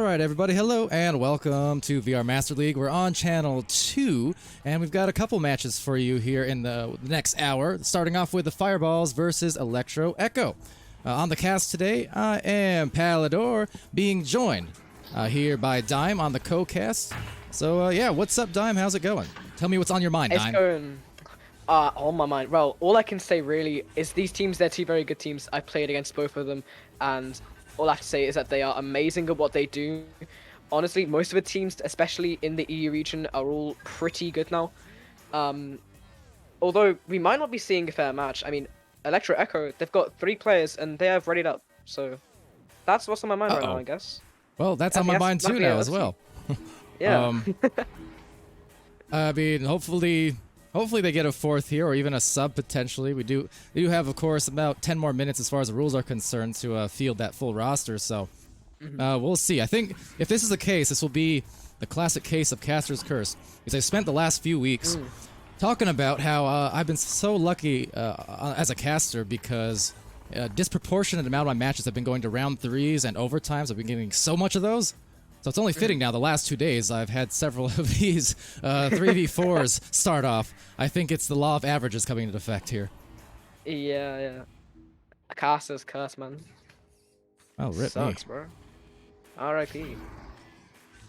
Alright everybody, hello and welcome to VR Master League. We're on channel 2 and we've got a couple matches for you here in the next hour. Starting off with the Fireballs versus Electro Echo. On the cast today, I am Palidore, being joined here by Dime on the co-cast. So yeah, what's up Dime? How's it going? Tell me what's on your mind, It's Dime. going on my mind. Well, all I can say really is these teams, they're two very good teams. I played against both of them, and all I have to say is that they are amazing at what they do. Honestly, most of the teams, especially in the EU region, are all pretty good now. Although we might not be seeing a fair match. I mean, Electro Echo, they've got 3 players and they have readied up. So that's what's on my mind right now, I guess. Well, that's on my mind too now as well. Yeah. I mean, hopefully they get a fourth here, or even a sub potentially. We do have, of course, about 10 more minutes as far as the rules are concerned to field that full roster. So we'll see. I think if this is the case, this will be the classic case of Caster's Curse. Because I spent the last few weeks talking about how I've been so lucky as a caster because a disproportionate amount of my matches have been going to round 3s and overtimes. I've been getting so much of those. So it's only fitting now, the last 2 days, I've had several of these 3v4s start off. I think it's the law of averages coming into effect here. Yeah. Caster's curse, man. Oh, rip Sucks, me. bro. R.I.P.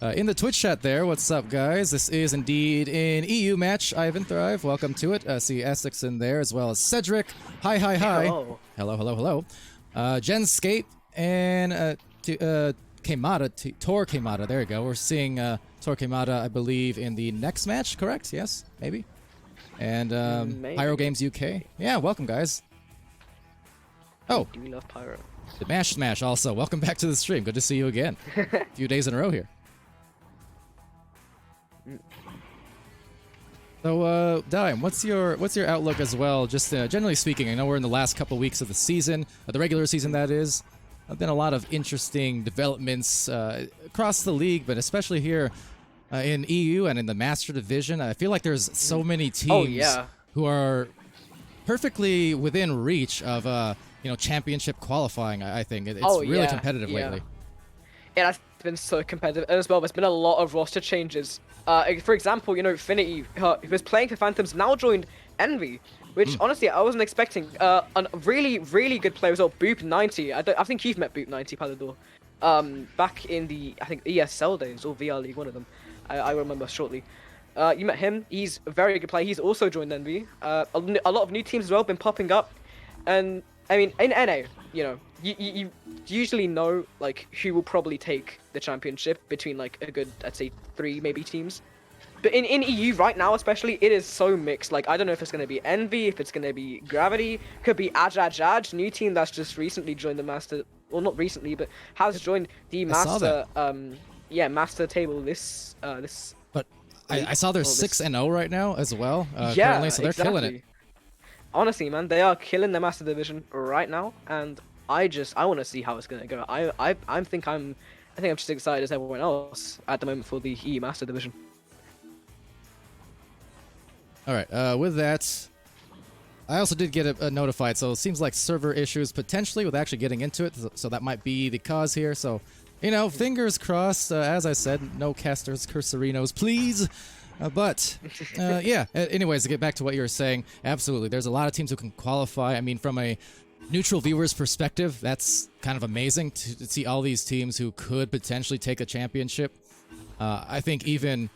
In the Twitch chat there, what's up, guys? This is indeed an EU match. Ivan Thrive, welcome to it. See Essex in there, as well as Cedric. Hi. Hello. Hello. Jen Skate and Tor Keimada, there you go. We're seeing Tor Keimada, I believe, in the next match, correct? Yes, maybe? And Pyro Games UK. Yeah, welcome, guys. Oh, Do we love Pyro? the Mash Smash also. Welcome back to the stream. Good to see you again. A few days in a row here. So, Dime, what's your outlook as well? Just generally speaking, I know we're in the last couple weeks of the season, the regular season that is. Been a lot of interesting developments across the league, but especially here in EU and in the Master Division. I feel like there's so many teams who are perfectly within reach of championship qualifying. I think it's really competitive lately. It has been so competitive as well. There's been a lot of roster changes. For example, Finity, who was playing for Phantoms, now joined Envy. Which, honestly, I wasn't expecting. A really, really good player as well, Boop90. I think you've met Boop90, Palidore. Back in the, I think, ESL days, or VR League, one of them. I remember shortly. You met him. He's a very good player. He's also joined Envy. A lot of new teams as well have been popping up. And, I mean, in NA, you usually know, like, who will probably take the championship between, like, a good, I'd say, 3 maybe teams. But in EU right now, especially, it is so mixed. Like, I don't know if it's going to be Envy, if it's going to be Gravity, could be Ajaj, new team that's just recently joined the Master, well, not recently, but has joined the Master, Master table this. But I saw they're 6-0 right now as well. Yeah, currently, so they're killing it. Honestly, man, they are killing the Master Division right now, and I want to see how it's going to go. I think I'm just as excited as everyone else at the moment for the EU Master Division. All right, with that, I also did get a notified, so it seems like server issues potentially with actually getting into it, so that might be the cause here. So, fingers crossed. As I said, no casters, cursorinos, please. Anyways, to get back to what you were saying, absolutely, there's a lot of teams who can qualify. I mean, from a neutral viewer's perspective, that's kind of amazing to see all these teams who could potentially take a championship. I think even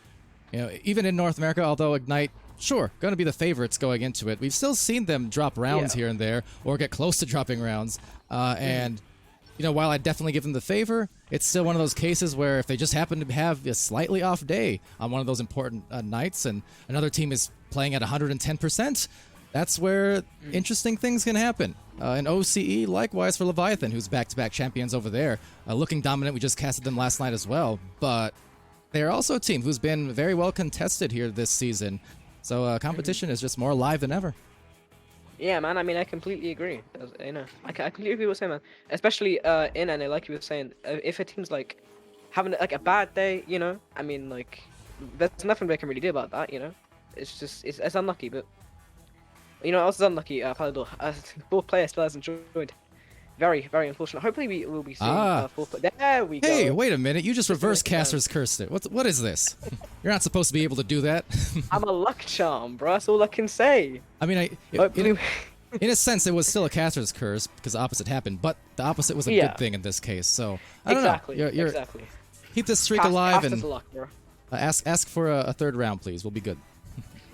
in North America, although Ignite, sure, going to be the favorites going into it, we've still seen them drop rounds here and there, or get close to dropping rounds. And, while I definitely give them the favor, it's still one of those cases where if they just happen to have a slightly off day on one of those important nights, and another team is playing at 110%, that's where interesting things can happen. And OCE, likewise for Leviathan, who's back-to-back champions over there, looking dominant. We just casted them last night as well, but they're also a team who's been very well contested here this season. So competition is just more alive than ever. Yeah, man. I mean, I completely agree. I completely agree with what you're saying, man. Especially in NA, like you were saying, if a team's like having like a bad day, I mean, like there's nothing they can really do about that, It's just it's unlucky, but I was unlucky. Palidore, both players still hasn't joined. Very, very unfortunate. Hopefully we will be seeing fourth. There we go. Hey, wait a minute. You just reverse casters cursed it. What is this? You're not supposed to be able to do that. I'm a luck charm, bro. That's all I can say. I mean, in a sense, it was still a caster's curse because the opposite happened, but the opposite was a good thing in this case. So I don't know. Exactly. Keep this streak alive and luck, bro. ask for a third round, please. We'll be good.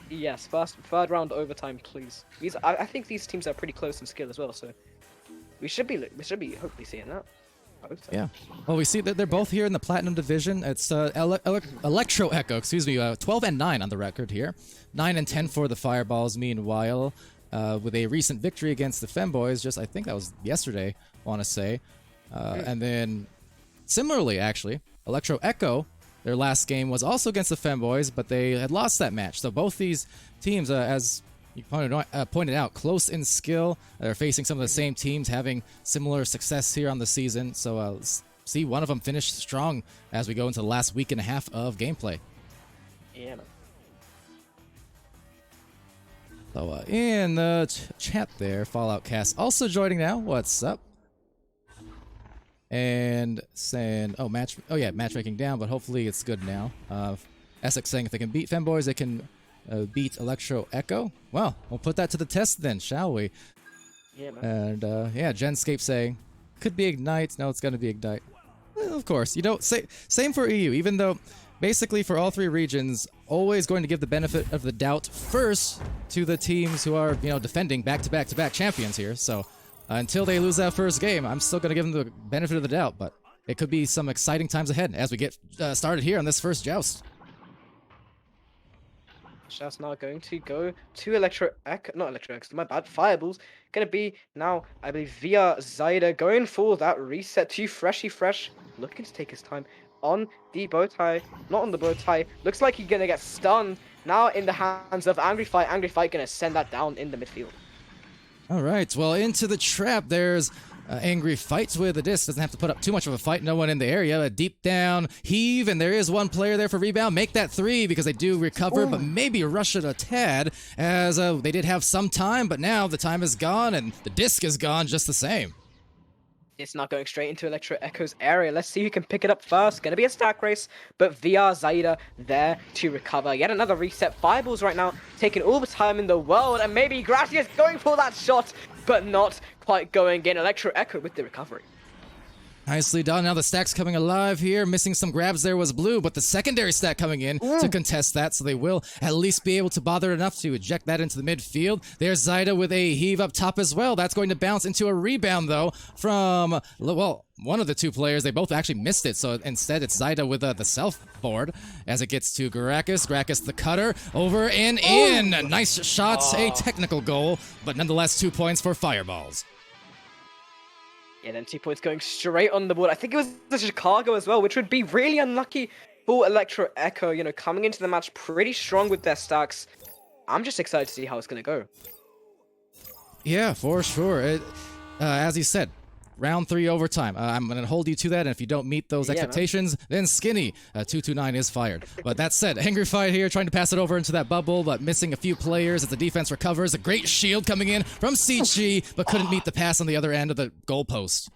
Yes, third round overtime, please. I think these teams are pretty close in skill as well, so we should be hopefully seeing that. Yeah. Well, we see that they're both here in the Platinum Division. It's Electro Echo, 12 and 9 on the record here. 9 and 10 for the Fireballs, meanwhile, with a recent victory against the Femboys, I think that was yesterday, I want to say. And then, similarly, actually, Electro Echo, their last game was also against the Femboys, but they had lost that match. So both these teams, as you pointed out, close in skill. They're facing some of the same teams, having similar success here on the season. So let's see one of them finish strong as we go into the last week and a half of gameplay. Yeah, man. So in the chat there, Fallout Cast also joining now. What's up? And saying, matchmaking down, but hopefully it's good now. Essex saying if they can beat Femboys, they can beat Electro Echo. Well, we'll put that to the test then, shall we? Yeah, man. And Genscape saying, could be Ignite. No, it's going to be Ignite. Well, of course, same for EU, even though basically for all three regions, always going to give the benefit of the doubt first to the teams who are, defending back-to-back-to-back champions here. So until they lose that first game, I'm still going to give them the benefit of the doubt, but it could be some exciting times ahead as we get started here on this first joust. Shout's now going to go to not Electro X, my bad, Fireballs. Gonna be now, I believe, via Zyda, going for that reset to Freshy Fresh. Looking to take his time on the bow tie, not on the bow tie. Looks like he's gonna get stunned. Now in the hands of Angry Fight. Angry Fight gonna send that down in the midfield. All right, well, into the trap, there's Angry Fights with the disc. Doesn't have to put up too much of a fight. No one in the area. A deep down heave, and there is one player there for rebound. Make that 3 because they do recover, but maybe rush it a tad as they did have some time, but now the time is gone and the disc is gone just the same. It's not going straight into Electro Echo's area. Let's see who can pick it up first. Gonna be a stack race, but VR Zyda there to recover. Yet another reset. Fireballs right now taking all the time in the world, and maybe Gracias going for that shot, but not quite going in. Electro Echo with the recovery. Nicely done. Now the stack's coming alive here. Missing some grabs there was Blue, but the secondary stack coming in to contest that, so they will at least be able to bother enough to eject that into the midfield. There's Zyda with a heave up top as well. That's going to bounce into a rebound, though, from, well, one of the two players. They both actually missed it, so instead it's Zyda with the self-board as it gets to Gracchus. Gracchus the cutter, over and in. Nice shots, a technical goal, but nonetheless 2 points for Fireballs. Yeah, then 2 points going straight on the board. I think it was the Chicago as well, which would be really unlucky for Electro Echo, coming into the match pretty strong with their stacks. I'm just excited to see how it's going to go. Yeah, for sure. As you said, round 3 overtime. I'm going to hold you to that, and if you don't meet those expectations, then Skinny, 229 is fired. But that said, Angry Fight here trying to pass it over into that bubble, but missing a few players as the defense recovers. A great shield coming in from Sichi, but couldn't meet the pass on the other end of the goalpost.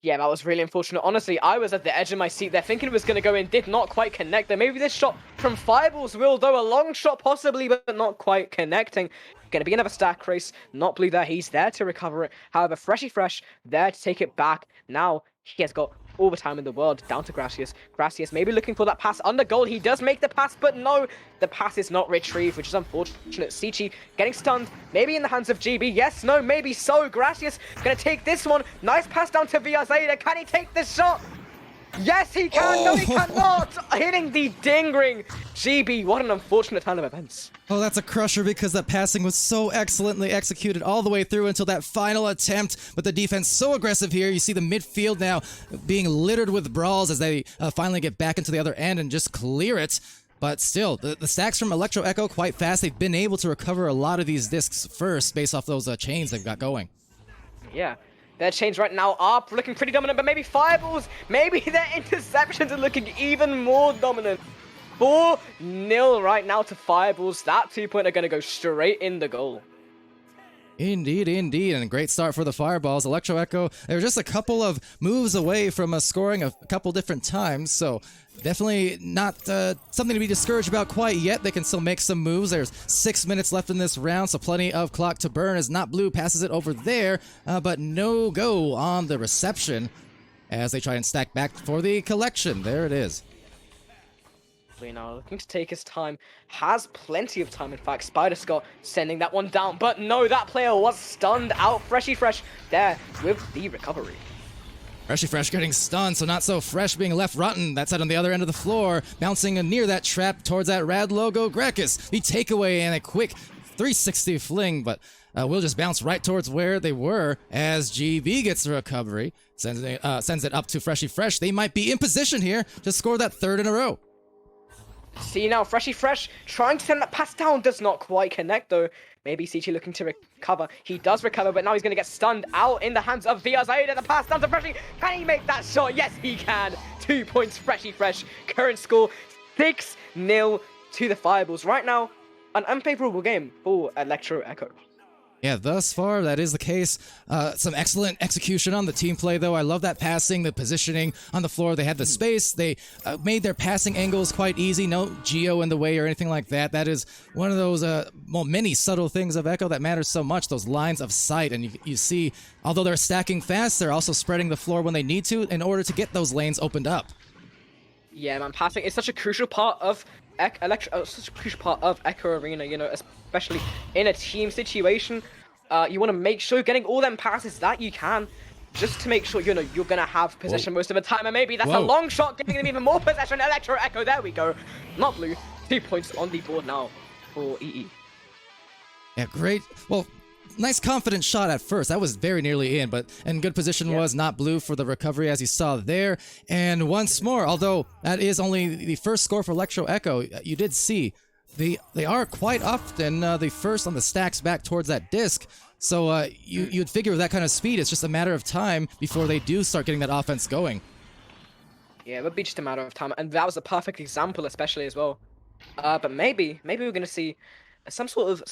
Yeah, that was really unfortunate. Honestly, I was at the edge of my seat there thinking it was going to go in, did not quite connect there. Maybe this shot from Fireballs will, though, a long shot possibly, but not quite connecting. Going to be another stack race. Not Blue there. He's there to recover it. However, Freshy Fresh there to take it back. Now he has got all the time in the world. Down to Gracias. Gracias maybe looking for that pass under goal. He does make the pass, but no, the pass is not retrieved, which is unfortunate. Sichi getting stunned. Maybe in the hands of GB. Yes, no, maybe so. Gracias going to take this one. Nice pass down to Zayda. Can he take this shot? Yes, he can. No, he cannot. Hitting the ding ring. GB, what an unfortunate turn of events. Oh, that's a crusher because that passing was so excellently executed all the way through until that final attempt. But the defense so aggressive here. You see the midfield now being littered with brawls as they finally get back into the other end and just clear it. But still, the stacks from Electro Echo quite fast. They've been able to recover a lot of these discs first based off those chains they've got going. Yeah. Their chains right now are looking pretty dominant, but maybe Fireballs, maybe their interceptions are looking even more dominant. 4-0 right now to Fireballs. That 2-pointer going to go straight in the goal. Indeed, indeed, and a great start for the Fireballs. Electro Echo, they're just a couple of moves away from scoring a couple different times, so definitely not something to be discouraged about quite yet. They can still make some moves. There's 6 minutes left in this round, so plenty of clock to burn as Not Blue passes it over there, but no go on the reception as they try and stack back for the collection. There it is. Now looking to take his time, has plenty of time in fact. Spider Scott sending that one down, but no, that player was stunned out. Freshy Fresh there with the recovery. Freshy Fresh getting stunned, so Not So Fresh being left rotten. That's out on the other end of the floor, bouncing near that trap towards that rad logo. Gracchus, the takeaway and a quick 360 fling, but we'll just bounce right towards where they were as GB gets the recovery, sends it up to Freshy Fresh. They might be in position here to score that third in a row. See now, Freshy Fresh trying to send that pass down, does not quite connect though. Maybe CT looking to recover. He does recover, but now he's going to get stunned out in the hands of VR Zaida. The pass down to Freshy. Can he make that shot? Yes, he can. 2 points, Freshy Fresh. Current score 6-0 to the Fireballs. Right now, an unfavorable game for Electro Echo. Yeah, thus far, that is the case. Some excellent execution on the team play, though. I love that passing, the positioning on the floor. They had the space. They made their passing angles quite easy. No geo in the way or anything like that. That is one of those, many subtle things of Echo that matters so much, those lines of sight. And you see, although they're stacking fast, they're also spreading the floor when they need to in order to get those lanes opened up. Yeah, man, passing is such a crucial part of such a crucial part of Echo Arena, you know, especially in a team situation. You want to make sure you're getting all them passes that you can, just to make sure, you know, you're going to have possession most of the time, and maybe that's a long shot, giving them even more possession. Electro Echo, there we go. Not Blue, 2 points on the board now for EE. Yeah, great. Well, nice confident shot at first. That was very nearly in, but in good position was Not Blue for the recovery, as you saw there. And once more, although that is only the first score for Electro Echo, you did see they are quite often the first on the stacks back towards that disc. So you'd figure with that kind of speed, it's just a matter of time before they do start getting that offense going. Yeah, it would be just a matter of time, and that was a perfect example, especially as well. But maybe we're gonna see some sort of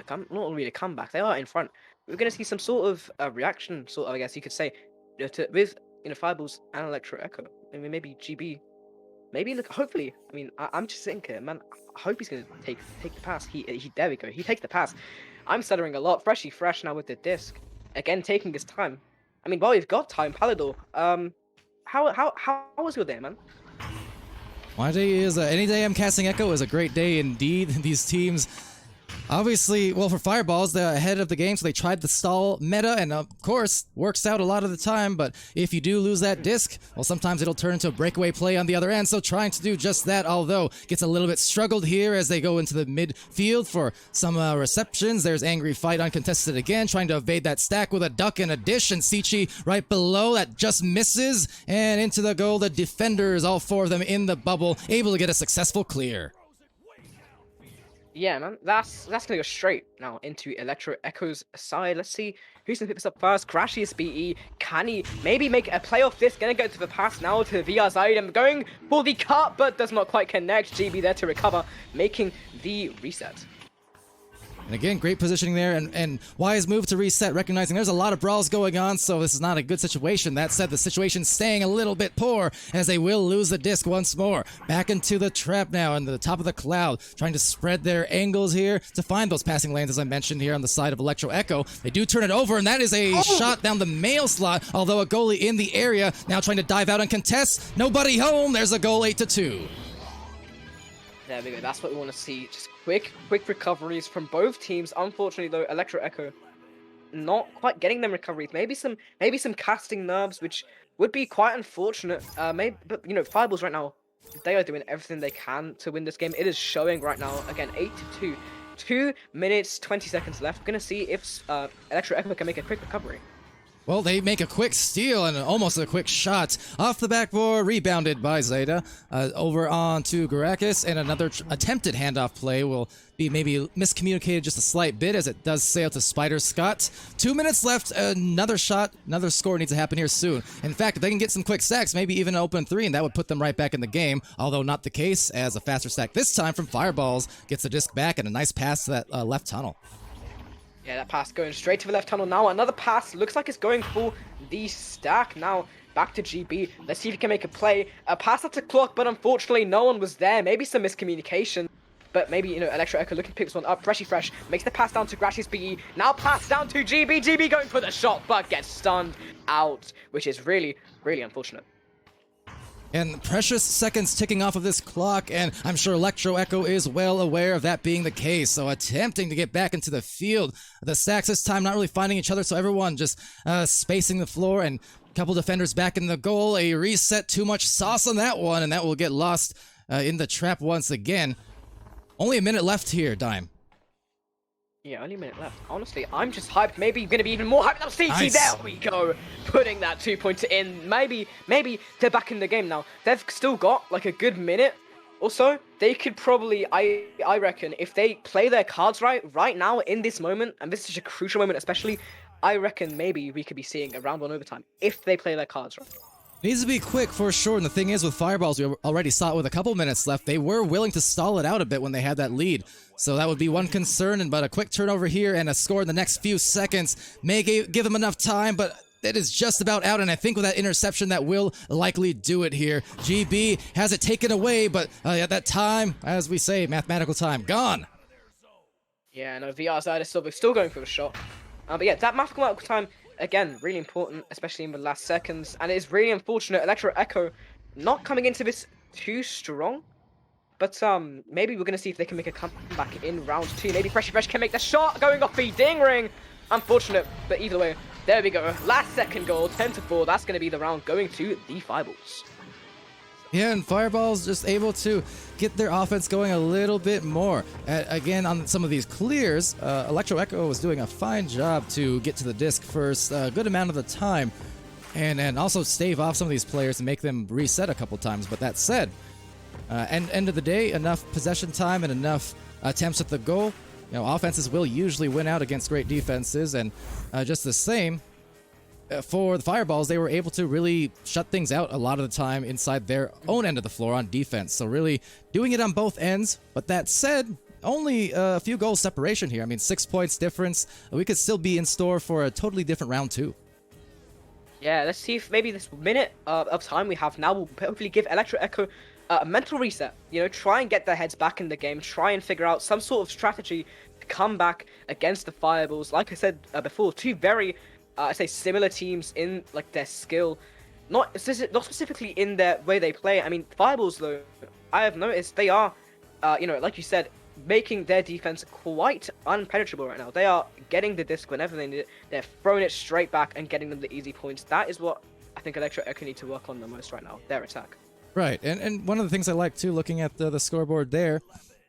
not really a comeback. They are in front. We're gonna see some sort of a reaction, sort of, I guess you could say, with Fireballs and Electro Echo. I mean, maybe GB. Maybe look. Hopefully, I mean, I'm just thinking, man. I hope he's gonna take the pass. He there we go. He takes the pass. I'm stuttering a lot. Freshy Fresh now with the disc. Again, taking his time. I mean, while you've got time, Palidore. How was your day, man? My day is any day I'm casting Echo is a great day indeed. These teams, obviously, well, for Fireballs, they're ahead of the game, so they tried the stall meta, and of course, works out a lot of the time, but if you do lose that disc, well, sometimes it'll turn into a breakaway play on the other end, so trying to do just that, although gets a little bit struggled here as they go into the midfield for some receptions. There's Angry Fight uncontested again, trying to evade that stack with a duck and a dish, and Sichi right below that just misses, and into the goal, the defenders, all four of them in the bubble, able to get a successful clear. Yeah, man, that's gonna go straight now into Electro Echo's side. Let's see who's gonna pick this up first. Crashius BE, can he maybe make a play off this? Gonna go to the pass now to VR side. I'm going for the cut, but does not quite connect. GB there to recover, making the reset. And again, great positioning there, and wise move to reset, recognizing there's a lot of brawls going on, so this is not a good situation. That said, the situation's staying a little bit poor, as they will lose the disc once more. Back into the trap now, and the top of the cloud, trying to spread their angles here to find those passing lanes, as I mentioned here on the side of Electro Echo. They do turn it over, and that is a shot down the mail slot, although a goalie in the area, now trying to dive out and contest. Nobody home, there's a goal, 8-2. There we go, that's what we want to see. Just quick recoveries from both teams. Unfortunately, though, Electro Echo not quite getting them recoveries. Maybe some casting nerves, which would be quite unfortunate. But you know, Fireballs right now, they are doing everything they can to win this game. It is showing right now. Again, 8-2. 2 minutes 20 seconds left. We're gonna see if Electro Echo can make a quick recovery. Well, they make a quick steal and almost a quick shot off the backboard, rebounded by Zeta, over on to Gracchus, and another attempted handoff play will be maybe miscommunicated just a slight bit as it does sail to Spider Scott. 2 minutes left, another shot, another score needs to happen here soon. In fact, if they can get some quick stacks, maybe even an open three, and that would put them right back in the game, although not the case, as a faster stack this time from Fireballs gets the disc back and a nice pass to that left tunnel. Yeah, that pass going straight to the left tunnel now. Another pass. Looks like it's going for the stack now. Back to GB. Let's see if he can make a play. A pass out to Clock, but unfortunately no one was there. Maybe some miscommunication. But maybe, you know, Electro Echo looking to pick this one up. Freshy Fresh makes the pass down to Gratius BE. Now pass down to GB. GB going for the shot, but gets stunned out, which is really, really unfortunate. And precious seconds ticking off of this clock, and I'm sure Electro Echo is well aware of that being the case. So attempting to get back into the field. The stacks this time not really finding each other, so everyone just spacing the floor, and a couple defenders back in the goal. A reset, too much sauce on that one, and that will get lost in the trap once again. Only a minute left here, Dime. Yeah, only a minute left. Honestly, I'm just hyped. Maybe going to be even more hyped. Now, CT, Nice. There we go. Putting that 2-pointer in. Maybe they're back in the game now. They've still got like a good minute. Also, they could probably, I reckon, if they play their cards right now in this moment, and this is such a crucial moment especially, I reckon maybe we could be seeing a round 1 overtime if they play their cards right. Needs to be quick for sure, and the thing is with Fireballs, we already saw it with a couple minutes left. They were willing to stall it out a bit when they had that lead. So that would be one concern, but a quick turnover here and a score in the next few seconds may give them enough time, but it is just about out, and I think with that interception that will likely do it here. GB has it taken away, but at that time, as we say, mathematical time, gone. Yeah, no, VR side is still going for the shot. But yeah, that mathematical time, again, really important, especially in the last seconds. And it is really unfortunate, Electro Echo not coming into this too strong. But maybe we're going to see if they can make a comeback in round 2. Maybe Freshy Fresh can make the shot, going off the ding ring. Unfortunate, but either way, there we go. Last second goal, 10-4. That's going to be the round going to the Fireballs. Yeah, and Fireball's just able to get their offense going a little bit more. Again, on some of these clears, Electro Echo was doing a fine job to get to the disc first a good amount of the time, and also stave off some of these players and make them reset a couple times. But that said, end of the day, enough possession time and enough attempts at the goal. You know, offenses will usually win out against great defenses, and just the same, for the Fireballs, they were able to really shut things out a lot of the time inside their own end of the floor on defense. So really doing it on both ends. But that said, only a few goals separation here. I mean, 6 points difference. We could still be in store for a totally different round 2. Yeah, let's see if maybe this minute of time we have now will hopefully give Electro Echo a mental reset. You know, try and get their heads back in the game. Try and figure out some sort of strategy to come back against the Fireballs. Like I said before, two very I say similar teams in like their skill, not specifically in their way they play. I mean, Fireballs though, I have noticed they are, you know, like you said, making their defense quite unpenetrable right now. They are getting the disc whenever they need it. They're throwing it straight back and getting them the easy points. That is what I think Electro Echo need to work on the most right now. Their attack. Right, and one of the things I like too, looking at the scoreboard there.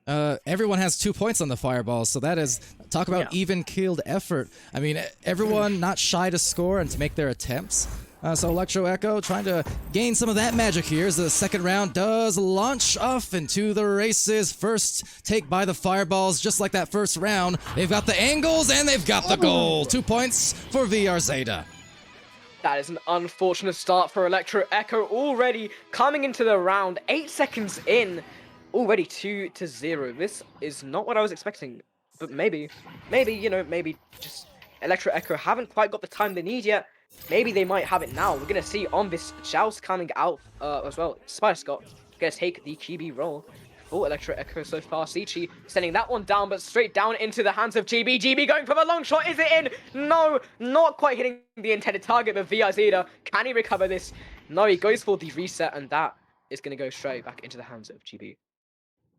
Everyone has 2 points on the Fireballs, so that is, talk about even-keeled effort. I mean, everyone not shy to score and to make their attempts. So Electro Echo trying to gain some of that magic here as the second round does launch off into the races. First take by the Fireballs, just like that first round. They've got the angles and they've got the goal. 2 points for VR Zeta. That is an unfortunate start for Electro Echo already coming into the round. 8 seconds in. Already 2-0. This is not what I was expecting, but maybe, you know, maybe just Electro Echo haven't quite got the time they need yet. Maybe they might have it now. We're gonna see on this joust coming out as well. Spider Scott gonna take the QB role for Electro Echo so far. Sichi sending that one down, but straight down into the hands of GB. GB going for the long shot. Is it in? No, not quite hitting the intended target, but VR Zeta, can he recover this? No, he goes for the reset, and that is gonna go straight back into the hands of GB.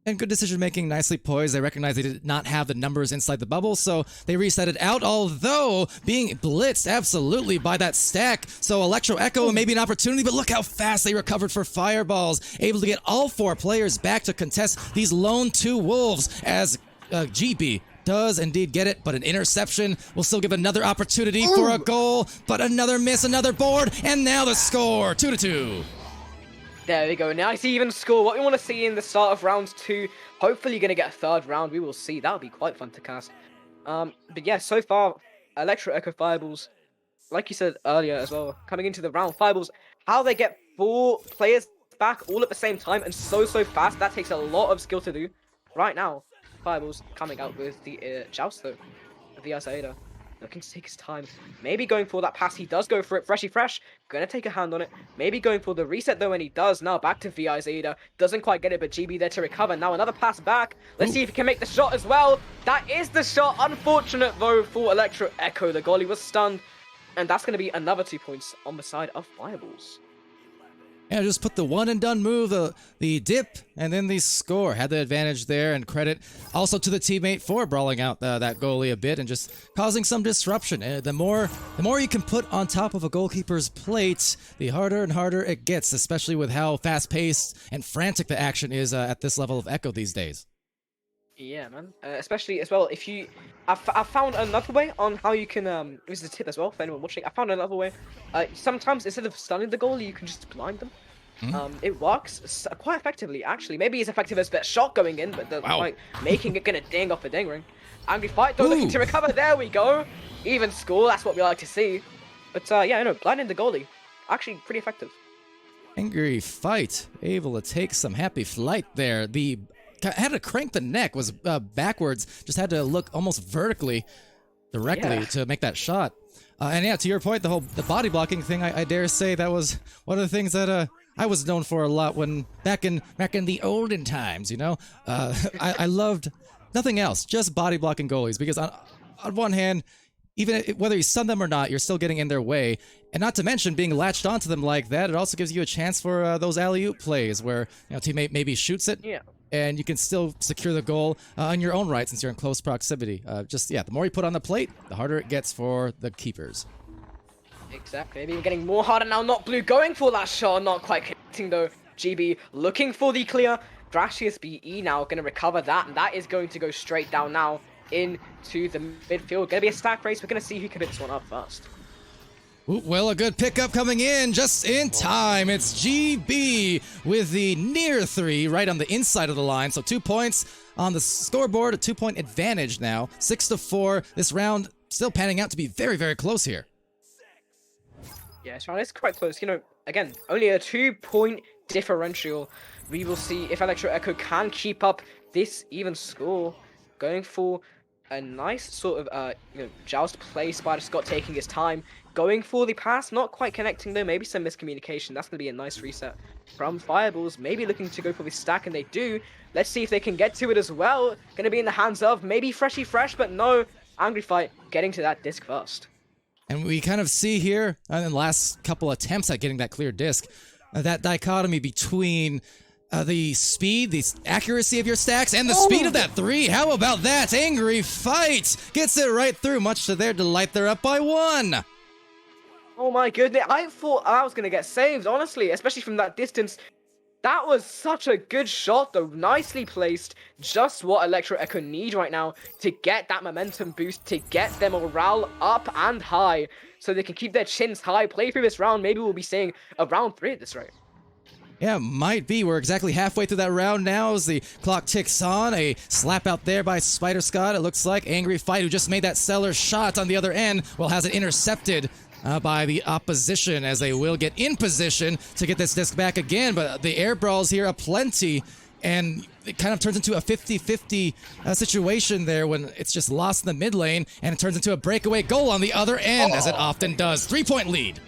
And good decision making, nicely poised. They recognized they did not have the numbers inside the bubble, so they reset it out, although being blitzed absolutely by that stack. So Electro Echo, maybe an opportunity, but look how fast they recovered for Fireballs. Able to get all 4 players back to contest these lone 2 Wolves as GB does indeed get it, but an interception will still give another opportunity for a goal, but another miss, another board, and now the score, 2-2. There we go. Nice even score. What we want to see in the start of round 2. Hopefully, you're going to get a third round. We will see. That would be quite fun to cast. But yeah, so far, Electro Echo Fireballs, like you said earlier as well, coming into the round, Fireballs, how they get 4 players back all at the same time and so fast, that takes a lot of skill to do. Right now, Fireballs coming out with the joust though. via Zeta. Looking to take his time. Maybe going for that pass. He does go for it. Freshy Fresh. Gonna take a hand on it. Maybe going for the reset though, and he does. Now back to VI Zeta. Doesn't quite get it, but GB there to recover. Now another pass back. Let's see if he can make the shot as well. That is the shot. Unfortunate though for Electro Echo. The goalie was stunned. And that's going to be another 2 points on the side of Fireballs. Yeah, just put the one and done move, the dip, and then the score. Had the advantage there, and credit also to the teammate for brawling out that goalie a bit and just causing some disruption. The more you can put on top of a goalkeeper's plate, the harder and harder it gets, especially with how fast-paced and frantic the action is at this level of Echo these days. Yeah, man. Especially as well, if you, I found another way on how you can. This is a tip as well for anyone watching. I found another way. Sometimes instead of stunning the goalie, you can just blind them. It works quite effectively, actually. Maybe as effective as that shot going in, but like making it gonna ding off the ding ring. Angry Fight though, looking to recover. There we go. Even score. That's what we like to see. But yeah, blinding the goalie, actually pretty effective. Angry Fight able to take some happy flight there. The had to crank the neck, was backwards, just had to look almost vertically directly to make that shot. And yeah, to your point, the body blocking thing, I dare say that was one of the things that I was known for a lot when back in the olden times, I loved nothing else, just body blocking goalies, because on one hand, even whether you stun them or not, you're still getting in their way. And not to mention being latched onto them like that, it also gives you a chance for those alley-oop plays where teammate maybe shoots it. Yeah. And you can still secure the goal on your own right since you're in close proximity. The more you put on the plate, the harder it gets for the keepers. Exactly. Maybe we're getting more harder now. Not Blue going for that shot. Not quite connecting though. GB looking for the clear. Gracious BE now going to recover that. And that is going to go straight down now into the midfield. Going to be a stack race. We're going to see who can pick this one up first. Ooh, well, a good pickup coming in just in time. It's GB with the near 3 right on the inside of the line. So 2 points on the scoreboard, a 2-point advantage now. 6-4. This round still panning out to be very, very close here. Yeah, this round is quite close. Again, only a 2-point differential. We will see if Electro Echo can keep up this even score. Going for a nice sort of joust play. Spider Scott taking his time. Going for the pass, not quite connecting though, maybe some miscommunication. That's going to be a nice reset from Fireballs. Maybe looking to go for the stack, and they do. Let's see if they can get to it as well. Going to be in the hands of maybe Freshy Fresh, but no. Angry Fight getting to that disc first. And we kind of see here, in the last couple attempts at getting that clear disc, that dichotomy between the speed, the accuracy of your stacks, and the speed of that 3. How about that? Angry Fight gets it right through, much to their delight. They're up by 1. Oh my goodness, I thought I was going to get saved, honestly, especially from that distance. That was such a good shot, though, nicely placed. Just what Electro Echo need right now to get that momentum boost, to get their morale up and high, so they can keep their chins high, play through this round. Maybe we'll be seeing a round 3 at this rate. Yeah, might be. We're exactly halfway through that round now as the clock ticks on. A slap out there by Spider Scott, it looks like. Angry Fight, who just made that seller shot on the other end, well, has it intercepted by the opposition, as they will get in position to get this disc back again. But the air brawls here aplenty, and it kind of turns into a 50-50 situation there when it's just lost in the mid lane, and it turns into a breakaway goal on the other end, as it often does. 3-point lead.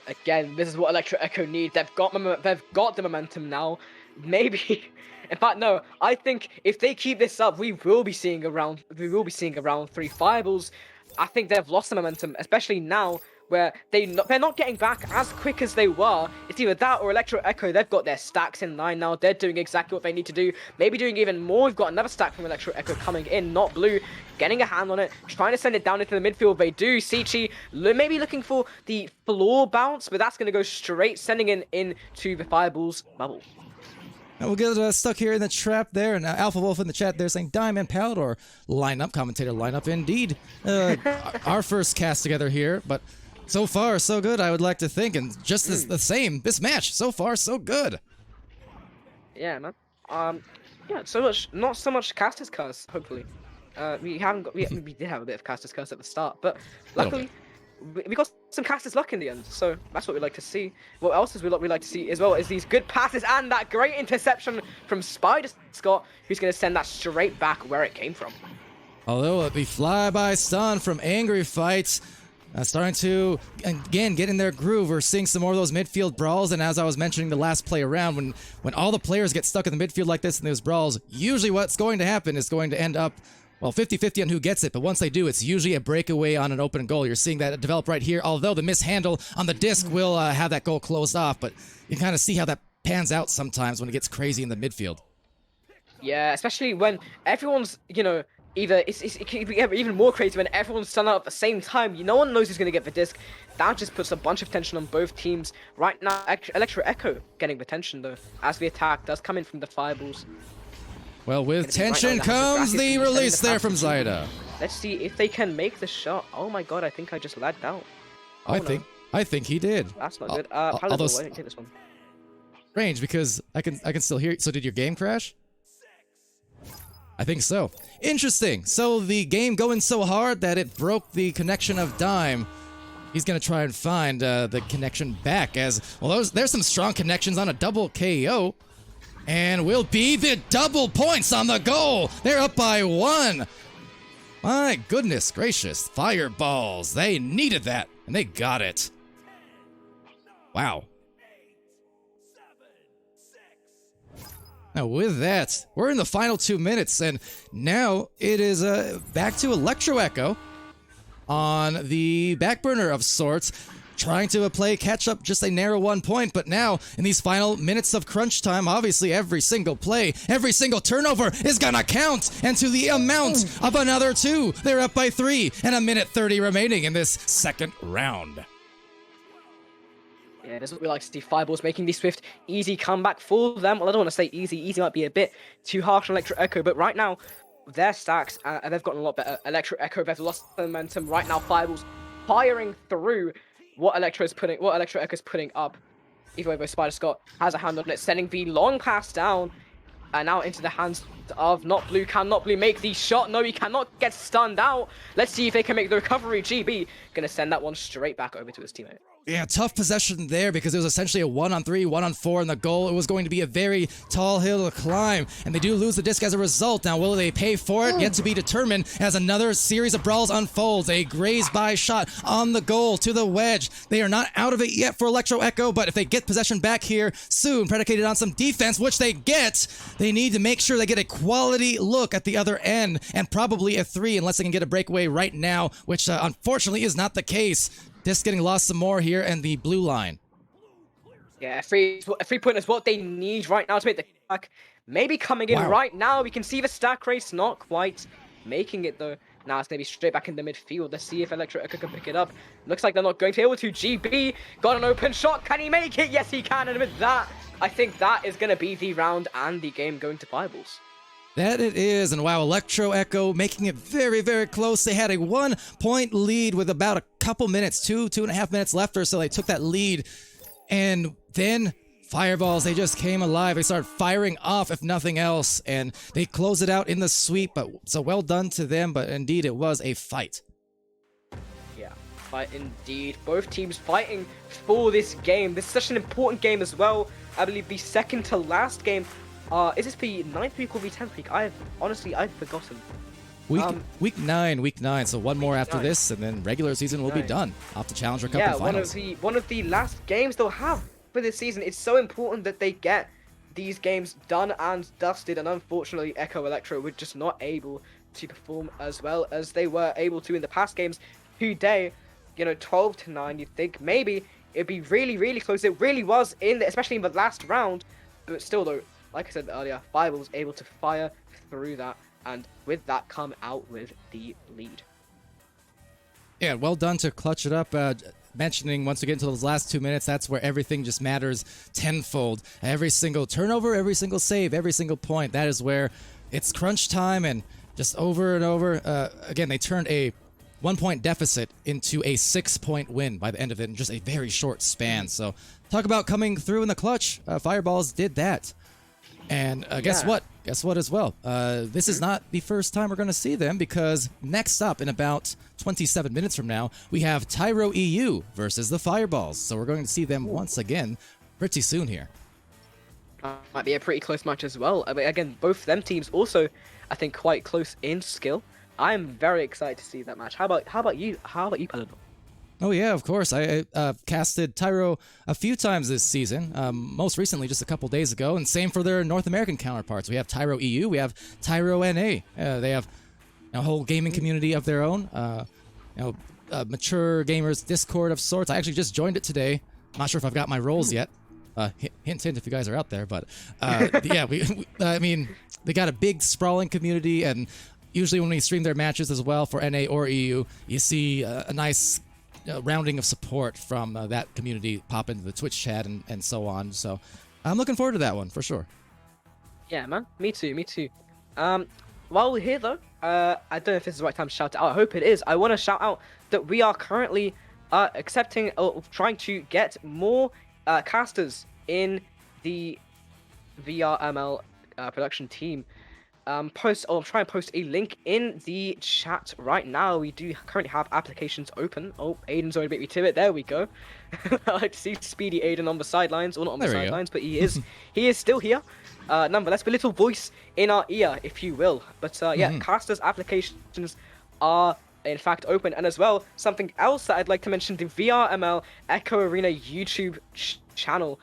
Again, this is what Electro Echo need. They've got the momentum now. Maybe, in fact, no. I think if they keep this up, we will be seeing a round 3 Fireballs. I think they've lost the momentum, especially now where they're not getting back as quick as they were. It's either that or Electro Echo. They've got their stacks in line now. They're doing exactly what they need to do. Maybe doing even more. We've got another stack from Electro Echo coming in. Not Blue. Getting a hand on it. Trying to send it down into the midfield. They do. Sichi maybe looking for the floor bounce, but that's going to go straight, sending it into the Fireballs bubble. And we'll get stuck here in the trap there, and Alpha Wolf in the chat there saying Diamond Palidore lineup, commentator lineup indeed. Our first cast together here, but so far so good, I would like to think, and just the same, this match, so far so good. Yeah, man. Yeah, not so much Caster's Curse, hopefully. We did have a bit of Caster's Curse at the start, but luckily we got some Caster's Luck in the end, so that's what we like to see. What else is we like to see as well is these good passes and that great interception from Spider Scott, who's going to send that straight back where it came from. Although the flyby stun from Angry Fights starting to, again, get in their groove. We're seeing some more of those midfield brawls, and as I was mentioning the last play around, when all the players get stuck in the midfield like this in those brawls, usually what's going to happen is going to end up, well, 50-50 on who gets it, but once they do, it's usually a breakaway on an open goal. You're seeing that develop right here, although the mishandle on the disc will have that goal closed off, but you kind of see how that pans out sometimes when it gets crazy in the midfield. Yeah, especially when everyone's, either it can be even more crazy when everyone's done out at the same time. No one knows who's going to get the disc. That just puts a bunch of tension on both teams. Right now, Electro Echo getting the tension, though, as the attack does come in from the fireballs. Well, with tension comes the release there from Zyda. Let's see if they can make the shot. Oh my god, I think I just lagged out. I think he did. That's not good. Palidore, why don't you take this one? Strange, because I can still hear you. So did your game crash? I think so. Interesting. So the game going so hard that it broke the connection of Dime. He's going to try and find the connection back as, well, there's some strong connections on a double KO. And will be the double points on the goal. They're up by 1. My goodness gracious. Fireballs. They needed that, and they got it. Wow. Now with that, we're in the final 2 minutes, and now it is back to Electro Echo on the back burner of sorts, trying to play catch up, just a narrow 1 point, but now in these final minutes of crunch time, obviously every single play, every single turnover is gonna count, and to the amount of another 2. They're up by 3, and a minute 30 remaining in this second round. Yeah, this is what we like to see. Fireballs making the swift, easy comeback for them. Well, I don't want to say easy. Easy might be a bit too harsh on Electro Echo, but right now, their stacks, they've gotten a lot better. Electro Echo, they've lost momentum. Right now, Fireballs firing through what Electro Echo's putting up. Either way, though, Spider Scott has a hand on it, sending the long pass down, and now into the hands of Not Blue. Can Not Blue make the shot? No, he cannot get stunned out. Let's see if they can make the recovery. GB gonna send that one straight back over to his teammate. Yeah, tough possession there because it was essentially a 1-on-3, 1-on-4 in the goal. It was going to be a very tall hill to climb, and they do lose the disc as a result. Now, will they pay for it? Yet to be determined as another series of brawls unfolds. A graze-by shot on the goal to the wedge. They are not out of it yet for Electro Echo, but if they get possession back here soon, predicated on some defense, which they get, they need to make sure they get a quality look at the other end, and probably a 3 unless they can get a breakaway right now, which unfortunately is not the case. Disc getting lost some more here, and the blue line. Yeah, a 3-point is what they need right now to make the comeback. Maybe coming in right now. We can see the stack race, not quite making it though. Now it's going to be straight back in the midfield. Let's see if Electro Echo can pick it up. Looks like they're not going to be able to. GB got an open shot. Can he make it? Yes, he can. And with that, I think that is going to be the round and the game going to Fireballs. That it is, and wow, Electro Echo making it very, very close. They had a 1-point lead with about a couple minutes, 2.5 minutes left or so. They took that lead, and then Fireballs, they just came alive. They started firing off, if nothing else, and they close it out in the sweep, but so well done to them, but indeed it was a fight. Yeah, fight indeed. Both teams fighting for this game. This is such an important game as well. I believe the second to last game. Is this the 9th week or the 10th week? I've forgotten. Week 9, so one more after this, and then regular season will be done. Off to Challenger Cup and finals. one of the last games they'll have for this season. It's so important that they get these games done and dusted, and unfortunately Echo Electro were just not able to perform as well as they were able to in the past games. Today, 12-9, you'd think maybe it'd be really, really close. It really was, especially in the last round, but still though, like I said earlier, Fireball was able to fire through that, and with that come out with the lead. Yeah, well done to clutch it up. Mentioning once we get into those last 2 minutes, that's where everything just matters tenfold. Every single turnover, every single save, every single point, that is where it's crunch time, and just over and over. Again, they turned a 1-point deficit into a 6-point win by the end of it in just a very short span. So talk about coming through in the clutch. Fireballs did that. And guess what? Guess what as well? This is not the first time we're going to see them, because next up in about 27 minutes from now, we have Tyro EU versus the Fireballs. So we're going to see them once again pretty soon here. Might be a pretty close match as well. I mean, again, both them teams also, I think, quite close in skill. I'm very excited to see that match. How about you? How about you, Palidore? Oh yeah, of course. I casted Tyro a few times this season. Most recently, just a couple days ago, and same for their North American counterparts. We have Tyro EU, we have Tyro NA. They have a whole gaming community of their own. Mature gamers Discord of sorts. I actually just joined it today. I'm not sure if I've got my roles yet. Hint, hint, if you guys are out there. But yeah, I mean, they got a big sprawling community, and usually when we stream their matches as well for NA or EU, you see a nice rounding of support from that community pop into the Twitch chat and so on. So I'm looking forward to that one for sure. Yeah, man. Me too. Me too. While we're here though, I don't know if this is the right time to shout it out. I hope it is. I want to shout out that we are currently accepting or trying to get more casters in the VRML production team. I'll try and post a link in the chat right now. We do currently have applications open. Oh, Aiden's already beat me to it. There we go. I like to see Speedy Aiden on the sidelines, or not on the sidelines, but he is still here. Nonetheless, a little voice in our ear, if you will. But yeah, casters applications are in fact open, and as well, something else that I'd like to mention: the VRML Echo Arena YouTube channel.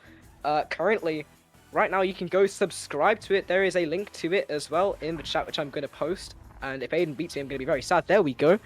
Currently, right now, you can go subscribe to it. There is a link to it as well in the chat, which I'm going to post. And if Aiden beats me, I'm going to be very sad. There we go.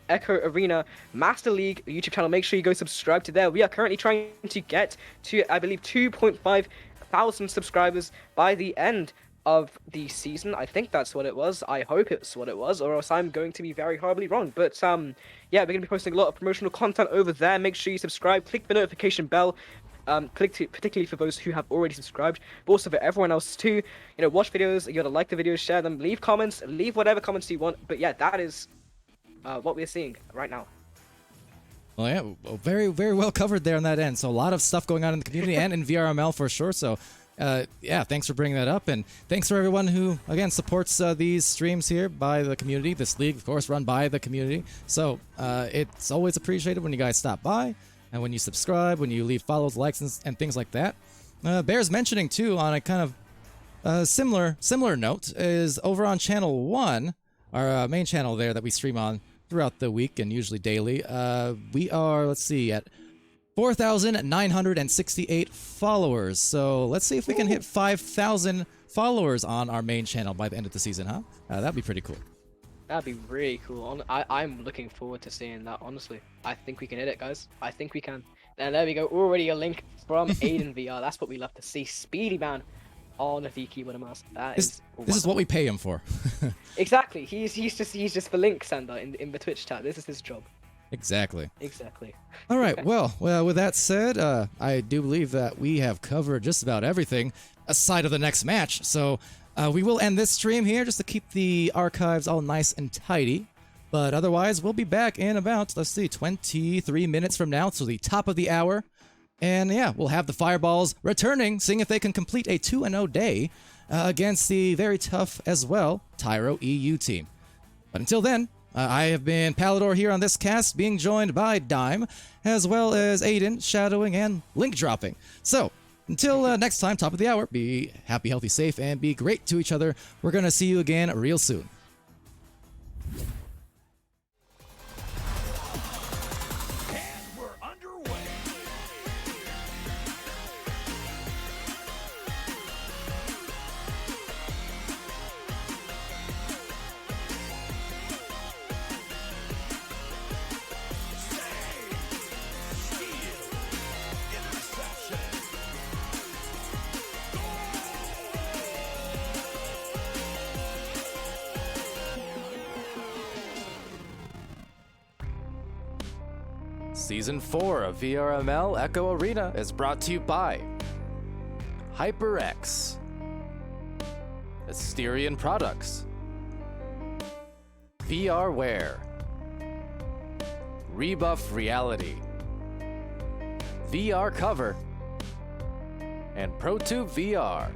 Echo Arena Master League YouTube channel. Make sure you go subscribe to there. We are currently trying to get to, I believe, 2.5 thousand subscribers by the end of the season. I think that's what it was. I hope it's what it was, or else I'm going to be very horribly wrong. But yeah, we're going to be posting a lot of promotional content over there. Make sure you subscribe. Click the notification bell. Particularly for those who have already subscribed, but also for everyone else too. You know, watch videos, you gotta like the videos, share them, leave comments, leave whatever comments you want. But yeah, that is what we're seeing right now. Well, yeah, very, very well covered there on that end. So a lot of stuff going on in the community and in VRML for sure. So yeah, thanks for bringing that up, and thanks for everyone who again supports these streams here by the community. This league, of course, run by the community. So it's always appreciated when you guys stop by. And when you subscribe, when you leave follows, likes, and things like that. Bears mentioning, too, on a kind of similar note, is over on Channel 1, our main channel there that we stream on throughout the week and usually daily. We are, let's see, at 4,968 followers. So let's see if we can hit 5,000 followers on our main channel by the end of the season, huh? That'd be pretty cool. That'd be really cool. I'm looking forward to seeing that, honestly. I think we can hit it, guys. I think we can. And there we go. Already a link from Aiden VR. That's what we love to see. Speedy man on the keyboard and mouse. This is what we pay him for. Exactly. He's just the link sender in the Twitch chat. This is his job. Exactly. All right. Well, with that said, I do believe that we have covered just about everything aside of the next match. So we will end this stream here just to keep the archives all nice and tidy. But otherwise, we'll be back in about, let's see, 23 minutes from now, so the top of the hour. And yeah, we'll have the Fireballs returning, seeing if they can complete a 2-0 day against the very tough as well Tyro EU team. But until then, I have been Palidore here on this cast, being joined by Dime, as well as Aiden, shadowing, and link dropping. So, until next time, top of the hour, be happy, healthy, safe, and be great to each other. We're going to see you again real soon. Season 4 of VRML Echo Arena is brought to you by HyperX, Asterion Products, VRware, Rebuff Reality, VR Cover, and ProTube VR.